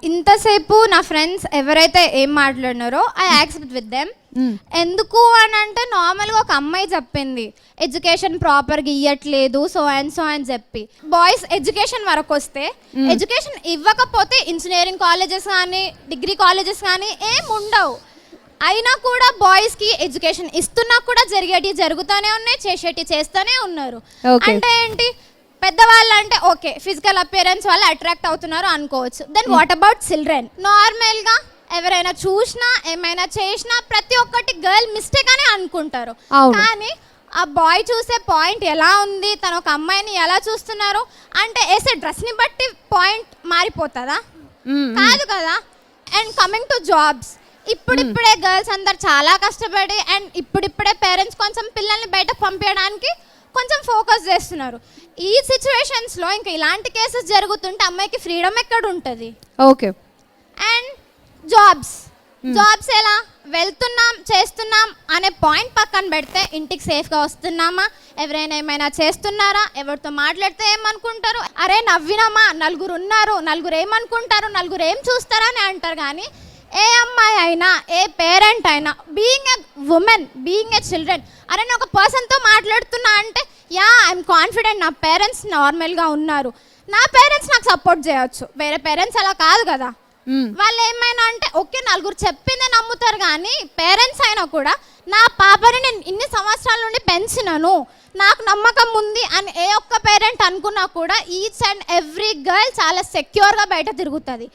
ఇంతసేపు నా ఫ్రెండ్స్ ఎవరైతే ఏం మాట్లాడినారో ఐ యాక్సెప్ట్ విత్ దెమ్. ఎందుకు అని అంటే నార్మల్గా ఒక అమ్మాయి చెప్పింది ఎడ్యుకేషన్ ప్రాపర్గా ఇవ్వట్లేదు సో అని చెప్పి. బాయ్స్ ఎడ్యుకేషన్ వరకు వస్తే ఎడ్యుకేషన్ ఇవ్వకపోతే ఇంజనీరింగ్ కాలేజెస్ కానీ డిగ్రీ కాలేజెస్ కానీ ఏం ఉండవు. అయినా కూడా బాయ్స్కి ఎడ్యుకేషన్ ఇస్తున్నా కూడా జరుగుతూనే ఉన్నాయి, చేస్తూనే ఉన్నారు. అంటే ఏంటి, పెద్దవాళ్ళు అంటే ఓకే ఫిజికల్ అపియరెన్స్ వల్ల అట్రాక్ట్ అవుతున్నారు అనుకోవచ్చు. Then what about children? నార్మల్గా ఎవరైనా చూసినా ఏమైనా చేసినా ప్రతి ఒక్కటి గర్ల్ మిస్టేక్ అని అనుకుంటారు. కానీ ఆ బాయ్ చూసే పాయింట్ ఎలా ఉంది, తన ఒక అమ్మాయిని ఎలా చూస్తున్నారు అంటే వేసే డ్రెస్ని బట్టి పాయింట్ మారిపోతుందా? కాదు కదా. అండ్ కమింగ్ టు జాబ్స్, ఇప్పుడిప్పుడే గర్ల్స్ అందరు చాలా కష్టపడి అండ్ ఇప్పుడిప్పుడే పేరెంట్స్ కొంచెం పిల్లల్ని బయటకు పంపించడానికి కొంచెం ఫోకస్ చేస్తున్నారు. ఈ సిచ్యువేషన్స్లో ఇంకా ఇలాంటి కేసెస్ జరుగుతుంటే అమ్మాయికి ఫ్రీడమ్ ఎక్కడ ఉంటుంది? ఓకే. అండ్ జాబ్స్ ఎలా వెళ్తున్నాం చేస్తున్నాం అనే పాయింట్ పక్కన పెడితే ఇంటికి సేఫ్గా వస్తున్నామా, ఎవరైనా ఏమైనా చేస్తున్నారా, ఎవరితో మాట్లాడితే ఏమనుకుంటారు, అరే నవ్వినామా, నలుగురు ఉన్నారు, నలుగురు ఏమనుకుంటారు, నలుగురు ఏం చూస్తారా అని అంటారు. కానీ ఏ అమ్మాయి అయినా ఏ పేరెంట్ అయినా being a women, being a children, అరే నేను ఒక పర్సన్తో మాట్లాడుతున్నా అంటే యా ఐఎమ్ కాన్ఫిడెంట్, నా పేరెంట్స్ నార్మల్గా ఉన్నారు, నా పేరెంట్స్ నాకు సపోర్ట్ చేయవచ్చు. వేరే పేరెంట్స్ అలా కాదు కదా. వాళ్ళు ఏమైనా అంటే ఓకే నలుగురు చెప్పిందే నమ్ముతారు. కానీ పేరెంట్స్ అయినా కూడా నా పాపని నేను ఇన్ని సంవత్సరాల నుండి పెంచినాను, నాకు నమ్మకం ఉంది అని ఏ ఒక్క పేరెంట్ అనుకున్నా కూడా ఈచ్ అండ్ ఎవ్రీ గర్ల్ చాలా సెక్యూర్గా బయట తిరుగుతుంది.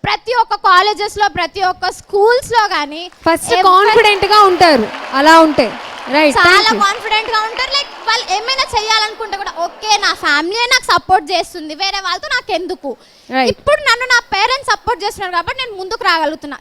ప్రతి ఒక్క కాలేజెస్లో ప్రతి ఒక్క స్కూల్స్లో కానీ ఫస్ట్ కాన్ఫిడెంట్గా ఉంటారు. అలా ఉంటే రైట్, చాలా కాన్ఫిడెంట్గా ఉంటారు. లైక్ వాళ్ళు ఏమైనా చేయాలనుకుంటే కూడా ఓకే నా ఫ్యామిలీ నాకు సపోర్ట్ చేస్తుంది, వేరే వాళ్ళతో నాకు ఎందుకు. ఇప్పుడు నన్ను నా పేరెంట్స్ సపోర్ట్ చేస్తున్నారు కాబట్టి నేను ముందుకు రాగలుగుతున్నా.